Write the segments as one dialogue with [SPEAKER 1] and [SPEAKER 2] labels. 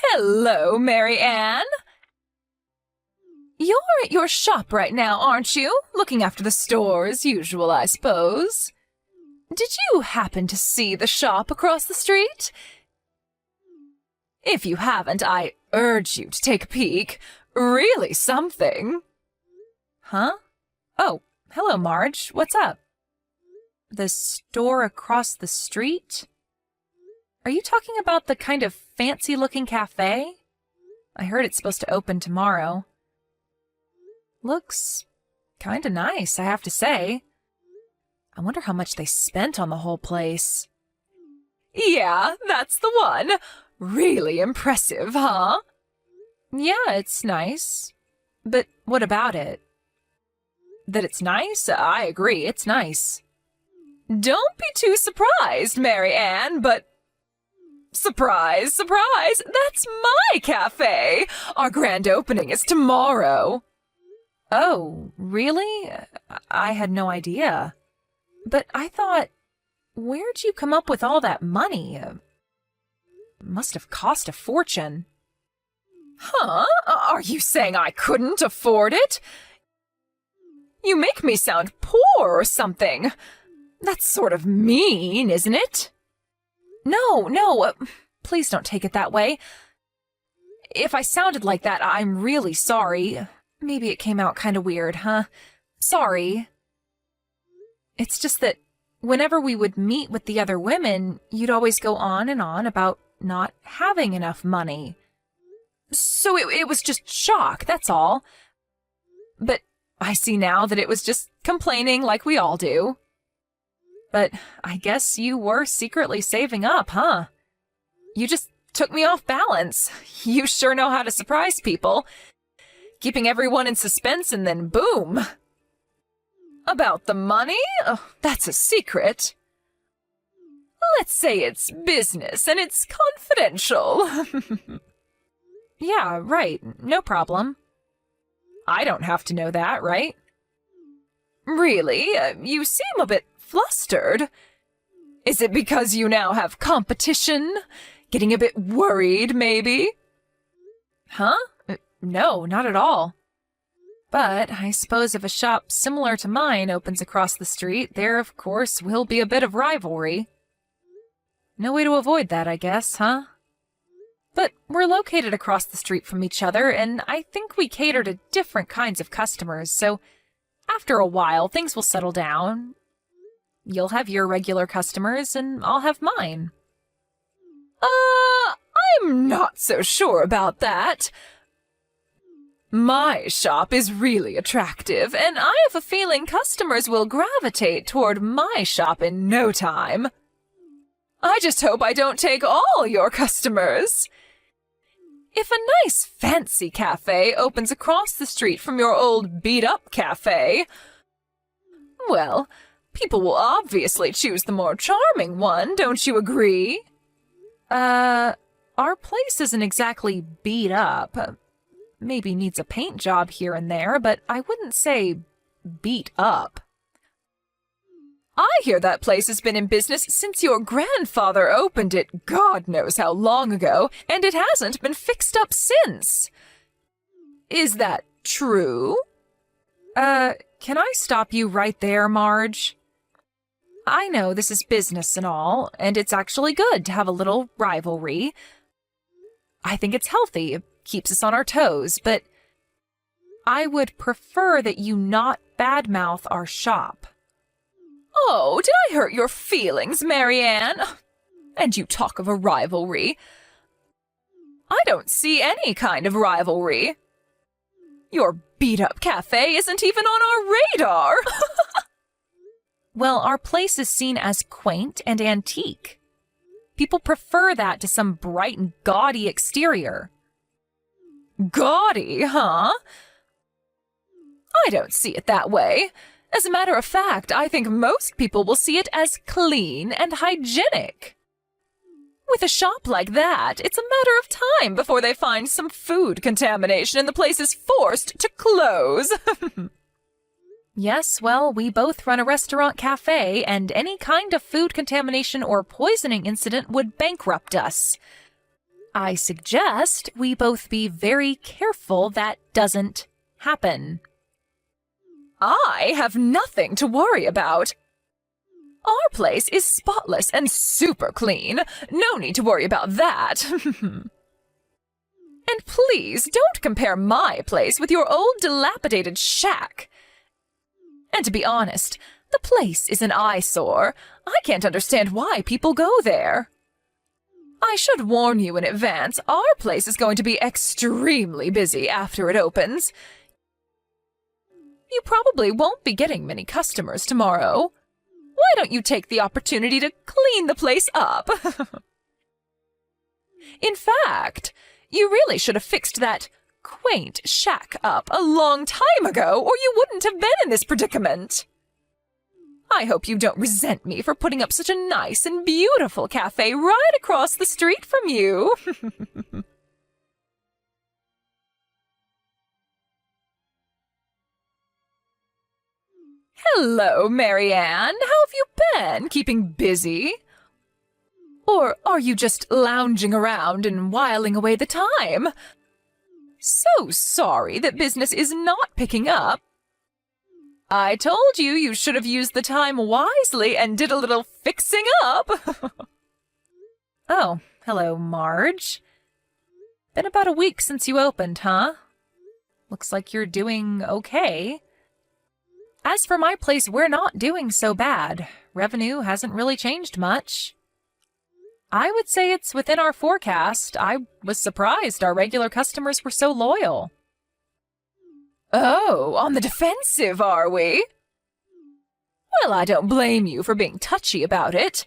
[SPEAKER 1] Hello, Mary Ann. You're at your shop right now, aren't you? Looking after the store as usual, I suppose. Did you happen to see the shop across the street? If you haven't, I urge you to take a peek. Really something. Huh? Oh, hello, Marge. What's up? The store across the street? Are you talking about the kind of fancy-looking cafe? I heard it's supposed to open tomorrow. Looks kinda nice, I have to say. I wonder how much they spent on the whole place. Yeah, that's the one. Really impressive, huh? Yeah, it's nice. But what about it? That it's nice? I agree, it's nice. Don't be too surprised, Mary Ann, but... Surprise, surprise! That's my cafe! Our grand opening is tomorrow. Oh, really? I had no idea. But I thought, where'd you come up with all that money? Must have cost a fortune. Huh? Are you saying I couldn't afford it? You make me sound poor or something. That's sort of mean, isn't it? No, please don't take it that way. If I sounded like that, I'm really sorry. Maybe it came out kind of weird, huh? Sorry. It's just that whenever we would meet with the other women, you'd always go on and on about not having enough money. So it was just shock, that's all. But I see now that it was just complaining like we all do. But I guess you were secretly saving up, huh? You just took me off balance. You sure know how to surprise people. Keeping everyone in suspense and then boom. About the money? Oh, that's a secret. Let's say it's business and it's confidential. Yeah, right. No problem. I don't have to know that, right? Really? You seem a bit flustered. Is it because you now have competition? Getting a bit worried, maybe? Huh? No, not at all. But I suppose if a shop similar to mine opens across the street, there, of course, will be a bit of rivalry. No way to avoid that, I guess, huh? But we're located across the street from each other, and I think we cater to different kinds of customers, so after a while, things will settle down. You'll have your regular customers, and I'll have mine. I'm not so sure about that. My shop is really attractive, and I have a feeling customers will gravitate toward my shop in no time. I just hope I don't take all your customers. If a nice fancy cafe opens across the street from your old beat-up cafe, well, people will obviously choose the more charming one, don't you agree? Our place isn't exactly beat up. Maybe needs a paint job here and there, but I wouldn't say beat up. I hear that place has been in business since your grandfather opened it God knows how long ago, and it hasn't been fixed up since. Is that true? Can I stop you right there, Marge? I know this is business and all, and it's actually good to have a little rivalry. I think it's healthy, it keeps us on our toes, but I would prefer that you not badmouth our shop. Oh, did I hurt your feelings, Mary Ann? And you talk of a rivalry. I don't see any kind of rivalry. Your beat-up cafe isn't even on our radar. Well, our place is seen as quaint and antique. People prefer that to some bright and gaudy exterior. Gaudy, huh? I don't see it that way. As a matter of fact, I think most people will see it as clean and hygienic. With a shop like that, it's a matter of time before they find some food contamination and the place is forced to close. Yes, well, we both run a restaurant cafe, and any kind of food contamination or poisoning incident would bankrupt us. I suggest we both be very careful that doesn't happen. I have nothing to worry about. Our place is spotless and super clean. No need to worry about that. And please don't compare my place with your old dilapidated shack. And to be honest, the place is an eyesore. I can't understand why people go there. I should warn you in advance, our place is going to be extremely busy after it opens. You probably won't be getting many customers tomorrow. Why don't you take the opportunity to clean the place up? In fact, you really should have fixed that quaint shack up a long time ago, or you wouldn't have been in this predicament. I hope you don't resent me for putting up such a nice and beautiful cafe right across the street from you. Hello, Marianne. How have you been? Keeping busy? Or are you just lounging around and whiling away the time? So sorry that business is not picking up. I told you you should have used the time wisely and did a little fixing up. Oh, hello, Marge. Been about a week since you opened, huh? Looks like you're doing okay. As for my place, we're not doing so bad. Revenue hasn't really changed much. I would say it's within our forecast. I was surprised our regular customers were so loyal. Oh, on the defensive, are we? Well, I don't blame you for being touchy about it.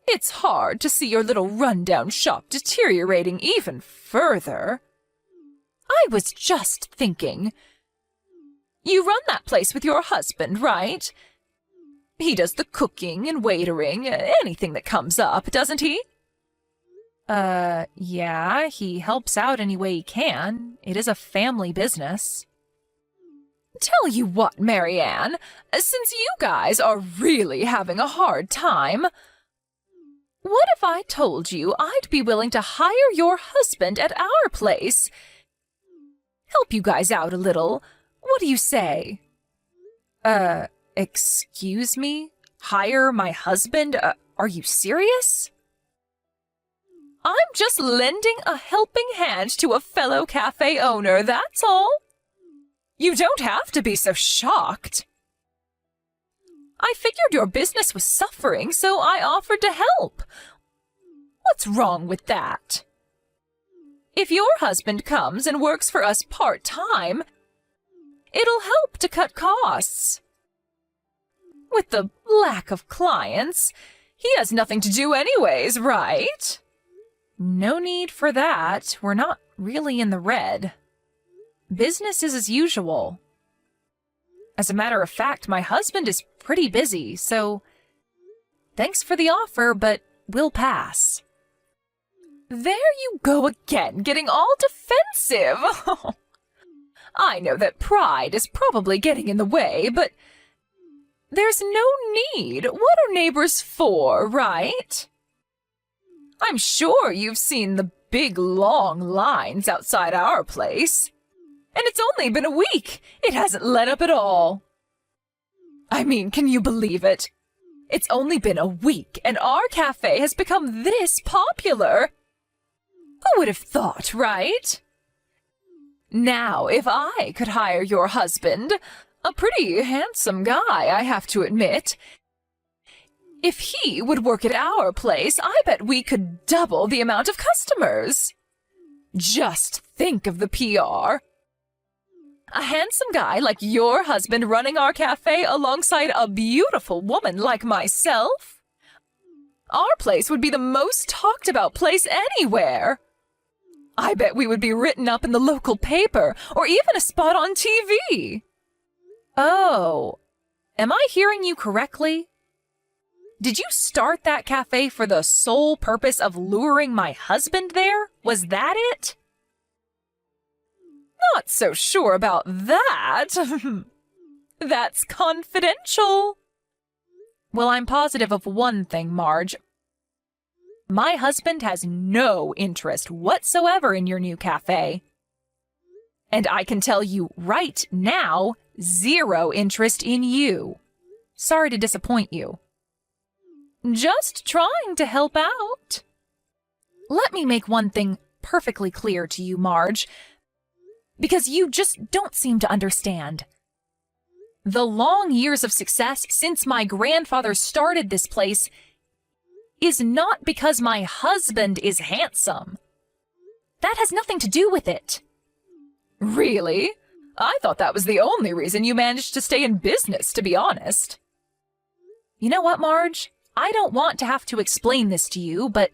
[SPEAKER 1] It's hard to see your little rundown shop deteriorating even further. I was just thinking. You run that place with your husband, right? He does the cooking and waitering, anything that comes up, doesn't he? Yeah, he helps out any way he can. It is a family business. Tell you what, Marianne, since you guys are really having a hard time, what if I told you I'd be willing to hire your husband at our place? Help you guys out a little. What do you say? Excuse me? Hire my husband? Are you serious? I'm just lending a helping hand to a fellow cafe owner, that's all. You don't have to be so shocked. I figured your business was suffering, so I offered to help. What's wrong with that? If your husband comes and works for us part-time, it'll help to cut costs. With the lack of clients, he has nothing to do anyways, right? No need for that. We're not really in the red. Business is as usual. As a matter of fact, my husband is pretty busy, so thanks for the offer, but we'll pass. There you go again, getting all defensive. I know that pride is probably getting in the way, but there's no need. What are neighbors for, right? I'm sure you've seen the big long lines outside our place. And it's only been a week. It hasn't let up at all. I mean, can you believe it? It's only been a week and our cafe has become this popular. Who would have thought, right? Now, if I could hire your husband, a pretty handsome guy, I have to admit, if he would work at our place, I bet we could double the amount of customers. Just think of the PR. A handsome guy like your husband running our cafe alongside a beautiful woman like myself. Our place would be the most talked about place anywhere. I bet we would be written up in the local paper or even a spot on TV. Oh, am I hearing you correctly? Did you start that cafe for the sole purpose of luring my husband there? Was that it? Not so sure about that. That's confidential. Well, I'm positive of one thing, Marge. My husband has no interest whatsoever in your new cafe. And I can tell you right now, zero interest in you. Sorry to disappoint you. Just trying to help out. Let me make one thing perfectly clear to you, Marge, because you just don't seem to understand. The long years of success since my grandfather started this place is not because my husband is handsome. That has nothing to do with it. Really? I thought that was the only reason you managed to stay in business, to be honest. You know what, Marge? I don't want to have to explain this to you, but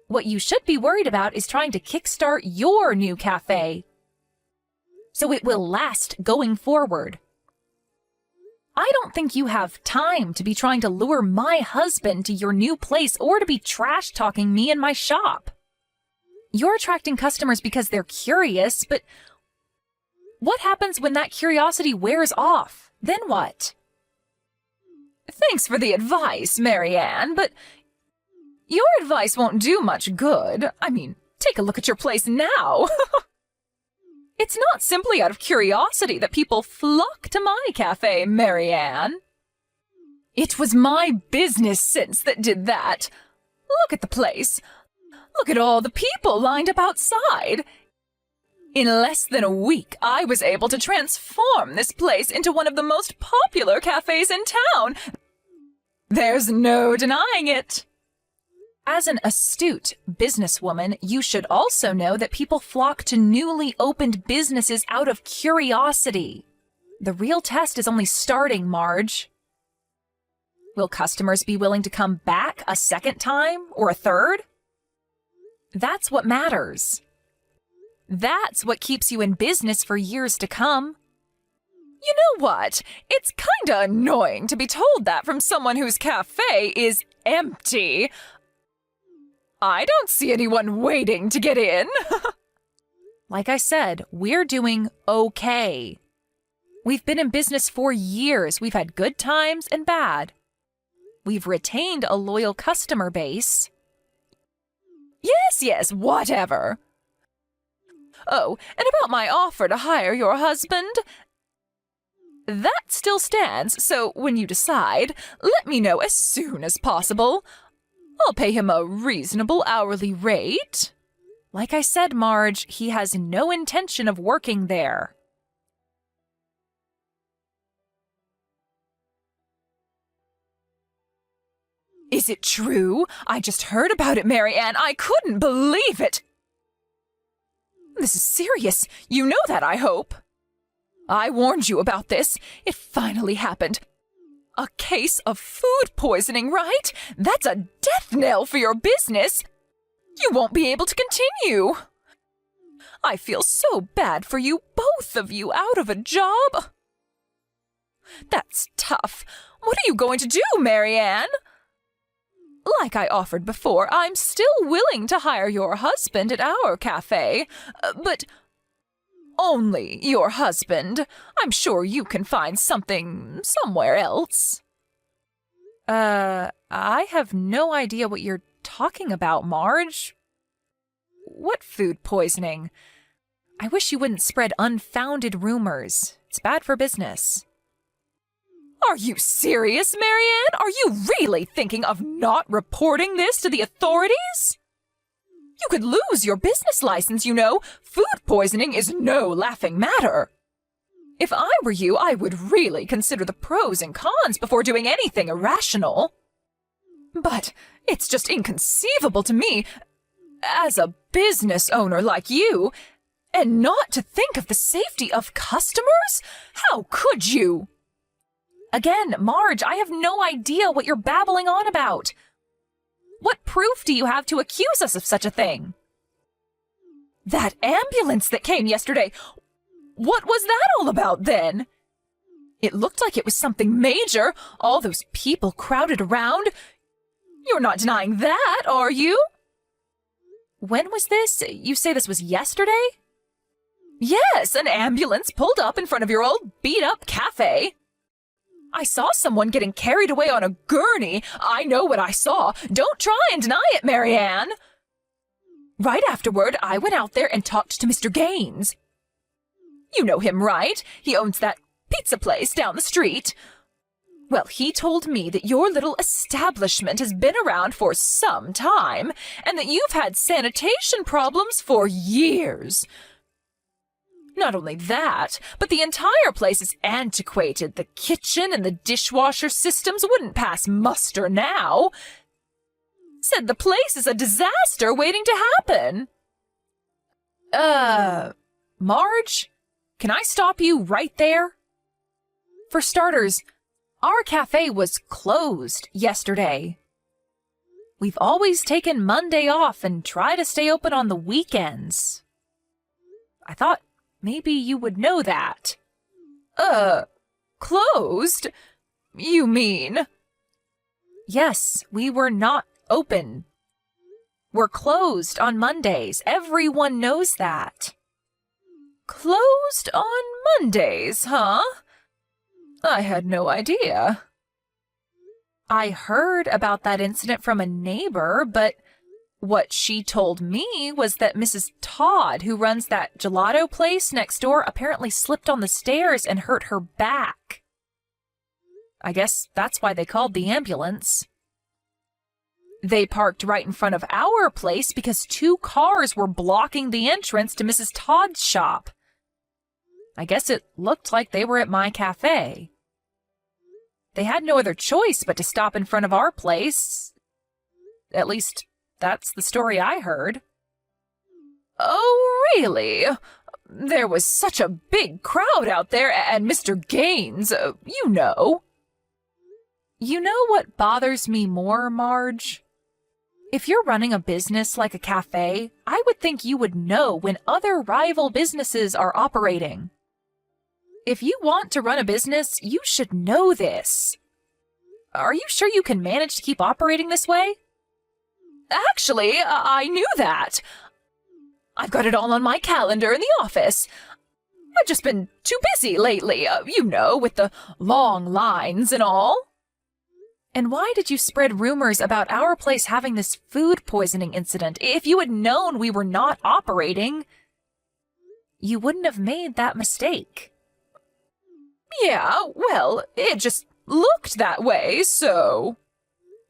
[SPEAKER 1] what you should be worried about is trying to kickstart your new cafe, so it will last going forward. I don't think you have time to be trying to lure my husband to your new place or to be trash-talking me in my shop. You're attracting customers because they're curious, but what happens when that curiosity wears off? Then what? Thanks for the advice, Marianne, but your advice won't do much good. I mean, take a look at your place now. It's not simply out of curiosity that people flock to my cafe, Marianne. It was my business sense that did that. Look at the place. Look at all the people lined up outside. In less than a week, I was able to transform this place into one of the most popular cafes in town. There's no denying it. As an astute businesswoman, you should also know that people flock to newly opened businesses out of curiosity. The real test is only starting, Marge. Will customers be willing to come back a second time or a third? That's what matters. That's what keeps you in business for years to come. You know what? It's kinda annoying to be told that from someone whose cafe is empty. I don't see anyone waiting to get in. Like I said, we're doing okay. We've been in business for years. We've had good times and bad. We've retained a loyal customer base. Yes, whatever. Oh, and about my offer to hire your husband? That still stands, so when you decide, let me know as soon as possible. I'll pay him a reasonable hourly rate. Like I said, Marge, he has no intention of working there. Is it true? I just heard about it, Marianne. I couldn't believe it. This is serious. You know that, I hope. I warned you about this. It finally happened. A case of food poisoning, right? That's a death knell for your business. You won't be able to continue. I feel so bad for you, both of you, out of a job. That's tough. What are you going to do, Marianne? Like I offered before, I'm still willing to hire your husband at our cafe, but only your husband. I'm sure you can find something somewhere else. I have no idea what you're talking about, Marge. What food poisoning? I wish you wouldn't spread unfounded rumors. It's bad for business. Are you serious, Marianne? Are you really thinking of not reporting this to the authorities? You could lose your business license, you know. Food poisoning is no laughing matter. If I were you, I would really consider the pros and cons before doing anything irrational. But it's just inconceivable to me, as a business owner like you, and not to think of the safety of customers? How could you? Again, Marge, I have no idea what you're babbling on about. What proof do you have to accuse us of such a thing? That ambulance that came yesterday, what was that all about then? It looked like it was something major, all those people crowded around. You're not denying that, are you? When was this? You say this was yesterday? Yes, an ambulance pulled up in front of your old beat-up cafe. I saw someone getting carried away on a gurney. I know what I saw. Don't try and deny it, Marianne. Right afterward, I went out there and talked to Mr. Gaines. You know him, right? He owns that pizza place down the street. Well, he told me that your little establishment has been around for some time, and that you've had sanitation problems for years. Not only that, but the entire place is antiquated. The kitchen and the dishwasher systems wouldn't pass muster now. Said the place is a disaster waiting to happen. Marge, can I stop you right there? For starters, our cafe was closed yesterday. We've always taken Monday off and try to stay open on the weekends. I thought maybe you would know that. Closed? You mean? Yes, we were not open. We're closed on Mondays. Everyone knows that. Closed on Mondays, huh? I had no idea. I heard about that incident from a neighbor, but what she told me was that Mrs. Todd, who runs that gelato place next door, apparently slipped on the stairs and hurt her back. I guess that's why they called the ambulance. They parked right in front of our place because 2 cars were blocking the entrance to Mrs. Todd's shop. I guess it looked like they were at my cafe. They had no other choice but to stop in front of our place. At least, that's the story I heard. Oh, really? There was such a big crowd out there, and Mr. Gaines, you know. You know what bothers me more, Marge? If you're running a business like a cafe, I would think you would know when other rival businesses are operating. If you want to run a business, you should know this. Are you sure you can manage to keep operating this way? Actually, I knew that. I've got it all on my calendar in the office. I've just been too busy lately, you know, with the long lines and all. And why did you spread rumors about our place having this food poisoning incident? If you had known we were not operating, you wouldn't have made that mistake. Yeah, well, it just looked that way, so...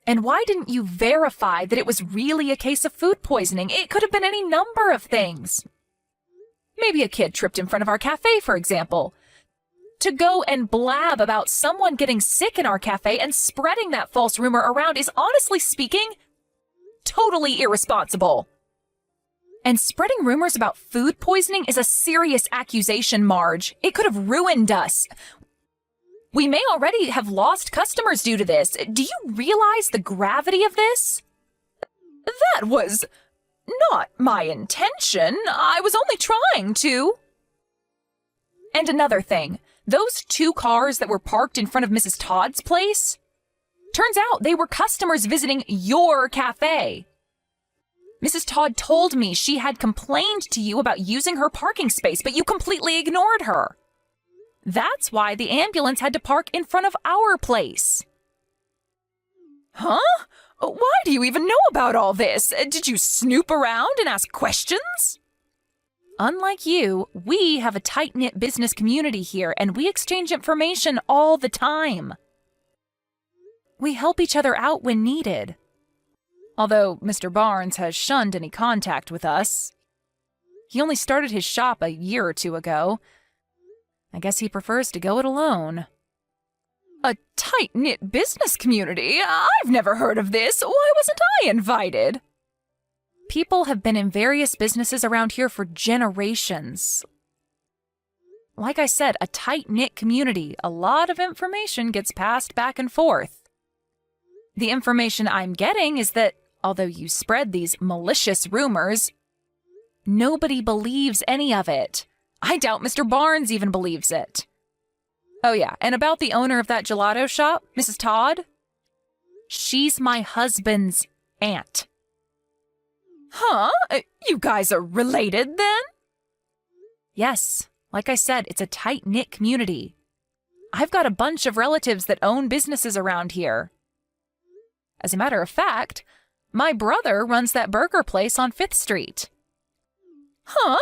[SPEAKER 1] And why didn't you verify that it was really a case of food poisoning? It could have been any number of things. Maybe a kid tripped in front of our cafe, for example. To go and blab about someone getting sick in our cafe and spreading that false rumor around is, honestly speaking, totally irresponsible. And spreading rumors about food poisoning is a serious accusation, Marge. It could have ruined us. We may already have lost customers due to this. Do you realize the gravity of this? That was not my intention. I was only trying to. And another thing. Those 2 cars that were parked in front of Mrs. Todd's place? Turns out they were customers visiting your cafe. Mrs. Todd told me she had complained to you about using her parking space, but you completely ignored her. That's why the ambulance had to park in front of our place. Huh? Why do you even know about all this? Did you snoop around and ask questions? Unlike you, we have a tight-knit business community here, and we exchange information all the time. We help each other out when needed. Although Mr. Barnes has shunned any contact with us. He only started his shop a year or 2 ago. I guess he prefers to go it alone. A tight-knit business community? I've never heard of this. Why wasn't I invited? People have been in various businesses around here for generations. Like I said, a tight-knit community. A lot of information gets passed back and forth. The information I'm getting is that, although you spread these malicious rumors, nobody believes any of it. I doubt Mr. Barnes even believes it. Oh yeah, and about the owner of that gelato shop, Mrs. Todd? She's my husband's aunt. Huh? You guys are related then? Yes. Like I said, it's a tight-knit community. I've got a bunch of relatives that own businesses around here. As a matter of fact, my brother runs that burger place on 5th Street. Huh?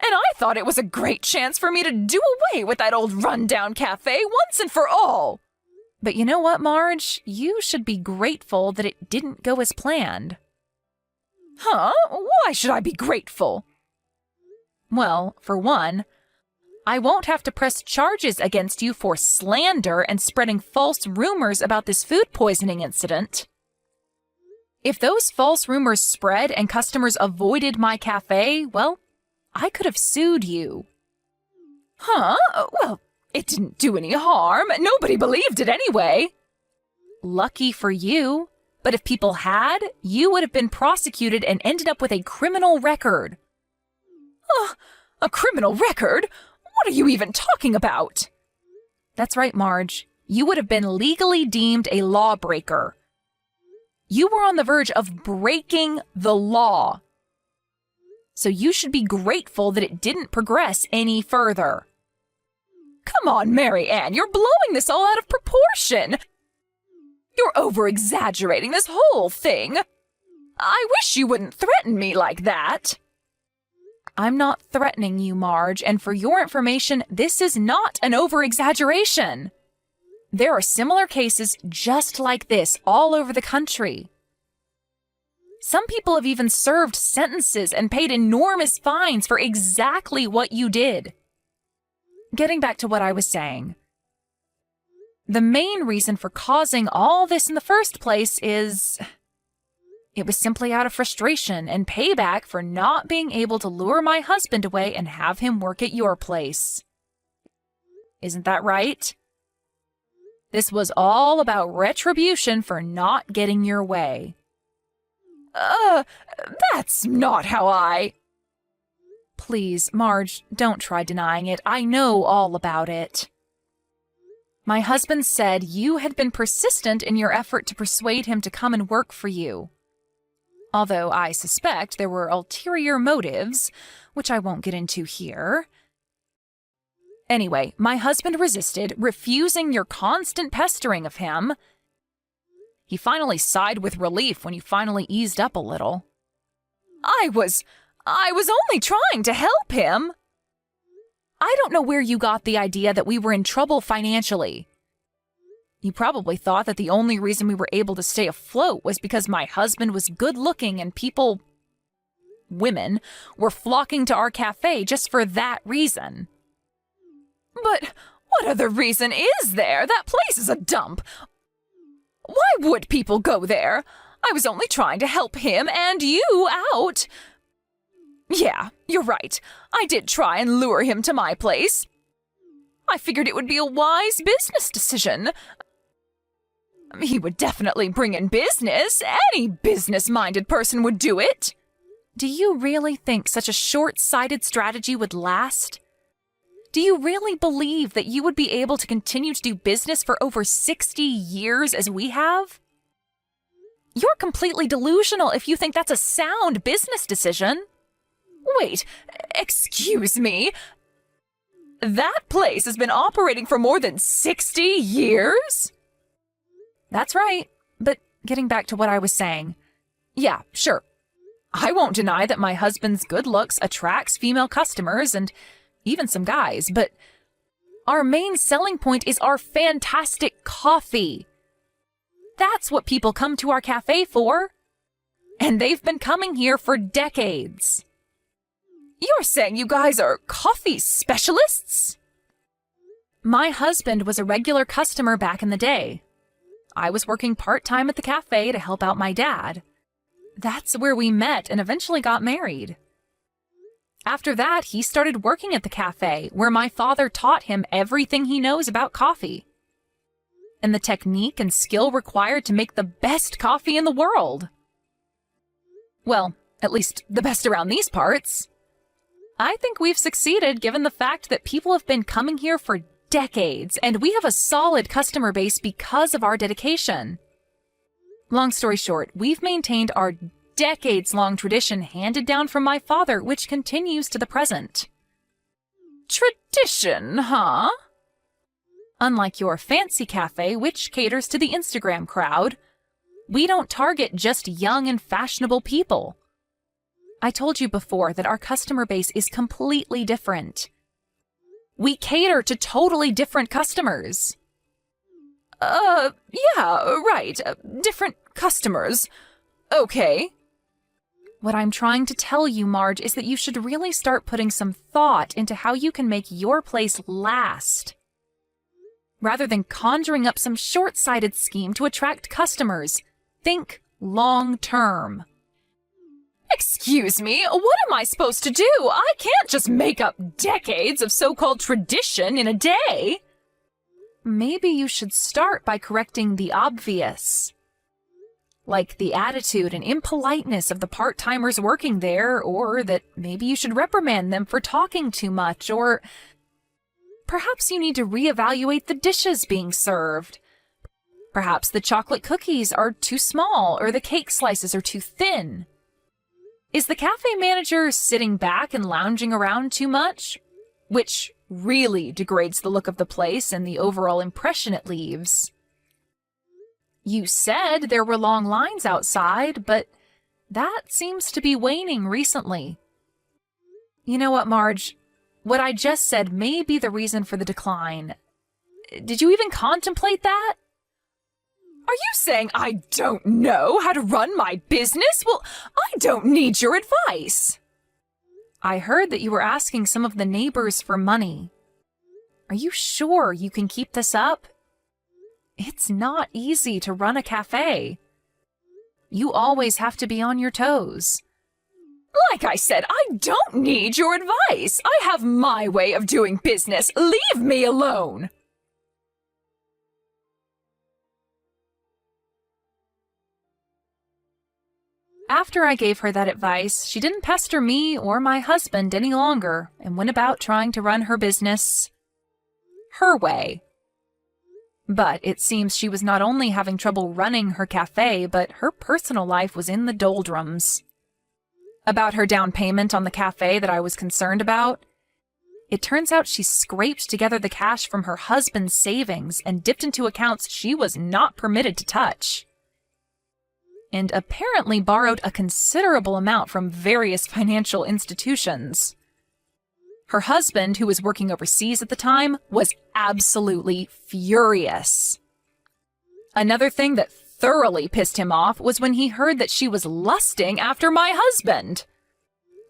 [SPEAKER 1] And I thought it was a great chance for me to do away with that old rundown cafe once and for all. But you know what, Marge? You should be grateful that it didn't go as planned. Huh? Why should I be grateful? Well, for one, I won't have to press charges against you for slander and spreading false rumors about this food poisoning incident. If those false rumors spread and customers avoided my cafe, well, I could have sued you. Huh? Well, it didn't do any harm. Nobody believed it anyway. Lucky for you. But if people had, you would have been prosecuted and ended up with a criminal record. A criminal record? What are you even talking about? That's right, Marge. You would have been legally deemed a lawbreaker. You were on the verge of breaking the law. So you should be grateful that it didn't progress any further. Come on, Mary Ann, you're blowing this all out of proportion. You're over-exaggerating this whole thing. I wish you wouldn't threaten me like that. I'm not threatening you, Marge, and for your information, this is not an over-exaggeration. There are similar cases just like this all over the country. Some people have even served sentences and paid enormous fines for exactly what you did. Getting back to what I was saying. The main reason for causing all this in the first place is it was simply out of frustration and payback for not being able to lure my husband away and have him work at your place. Isn't that right? This was all about retribution for not getting your way. That's not how I... Please, Marge, don't try denying it. I know all about it. My husband said you had been persistent in your effort to persuade him to come and work for you. Although I suspect there were ulterior motives, which I won't get into here. Anyway, my husband resisted, refusing your constant pestering of him. He finally sighed with relief when you finally eased up a little. I was only trying to help him. I don't know where you got the idea that we were in trouble financially. You probably thought that the only reason we were able to stay afloat was because my husband was good-looking and women, were flocking to our cafe just for that reason. But what other reason is there? That place is a dump. Why would people go there? I was only trying to help him and you out. Yeah, you're right. I did try and lure him to my place. I figured it would be a wise business decision. He would definitely bring in business. Any business-minded person would do it. Do you really think such a short-sighted strategy would last? Do you really believe that you would be able to continue to do business for over 60 years as we have? You're completely delusional if you think that's a sound business decision. Wait, excuse me. That place has been operating for more than 60 years? That's right, but getting back to what I was saying. Yeah, sure. I won't deny that my husband's good looks attracts female customers and even some guys, but our main selling point is our fantastic coffee. That's what people come to our cafe for. And they've been coming here for decades. You're saying you guys are coffee specialists? My husband was a regular customer back in the day. I was working part-time at the cafe to help out my dad. That's where we met and eventually got married. After that, he started working at the cafe, where my father taught him everything he knows about coffee and the technique and skill required to make the best coffee in the world. Well, at least the best around these parts. I think we've succeeded given the fact that people have been coming here for decades, and we have a solid customer base because of our dedication. Long story short, we've maintained our decades-long tradition handed down from my father, which continues to the present. Tradition, huh? Unlike your fancy cafe, which caters to the Instagram crowd, we don't target just young and fashionable people. I told you before that our customer base is completely different. We cater to totally different customers. Yeah, right. Different customers. Okay. What I'm trying to tell you, Marge, is that you should really start putting some thought into how you can make your place last, rather than conjuring up some short-sighted scheme to attract customers. Think long-term. Excuse me, what am I supposed to do? I can't just make up decades of so-called tradition in a day. Maybe you should start by correcting the obvious, like the attitude and impoliteness of the part-timers working there, or that maybe you should reprimand them for talking too much, or perhaps you need to reevaluate the dishes being served. Perhaps the chocolate cookies are too small, or the cake slices are too thin. Is the cafe manager sitting back and lounging around too much? Which really degrades the look of the place and the overall impression it leaves. You said there were long lines outside, but that seems to be waning recently. You know what, Marge? What I just said may be the reason for the decline. Did you even contemplate that? Are you saying I don't know how to run my business? Well, I don't need your advice. I heard that you were asking some of the neighbors for money. Are you sure you can keep this up? It's not easy to run a cafe. You always have to be on your toes. Like I said, I don't need your advice. I have my way of doing business. Leave me alone. After I gave her that advice, she didn't pester me or my husband any longer and went about trying to run her business her way. But it seems she was not only having trouble running her cafe, but her personal life was in the doldrums. About her down payment on the cafe that I was concerned about, it turns out she scraped together the cash from her husband's savings and dipped into accounts she was not permitted to touch, and apparently borrowed a considerable amount from various financial institutions. Her husband, who was working overseas at the time, was absolutely furious. Another thing that thoroughly pissed him off was when he heard that she was lusting after my husband.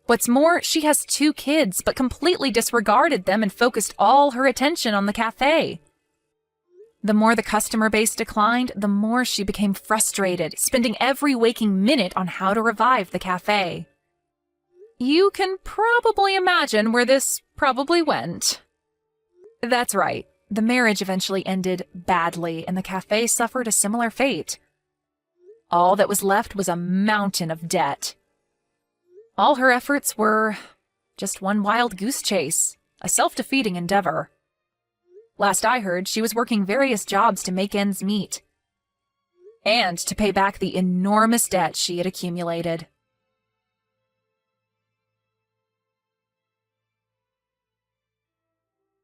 [SPEAKER 1] What's more, she has 2 kids, but completely disregarded them and focused all her attention on the cafe. The more the customer base declined, the more she became frustrated, spending every waking minute on how to revive the cafe. You can probably imagine where this probably went. That's right. The marriage eventually ended badly, and the cafe suffered a similar fate. All that was left was a mountain of debt. All her efforts were just one wild goose chase, a self-defeating endeavor. Last I heard, she was working various jobs to make ends meet, and to pay back the enormous debt she had accumulated.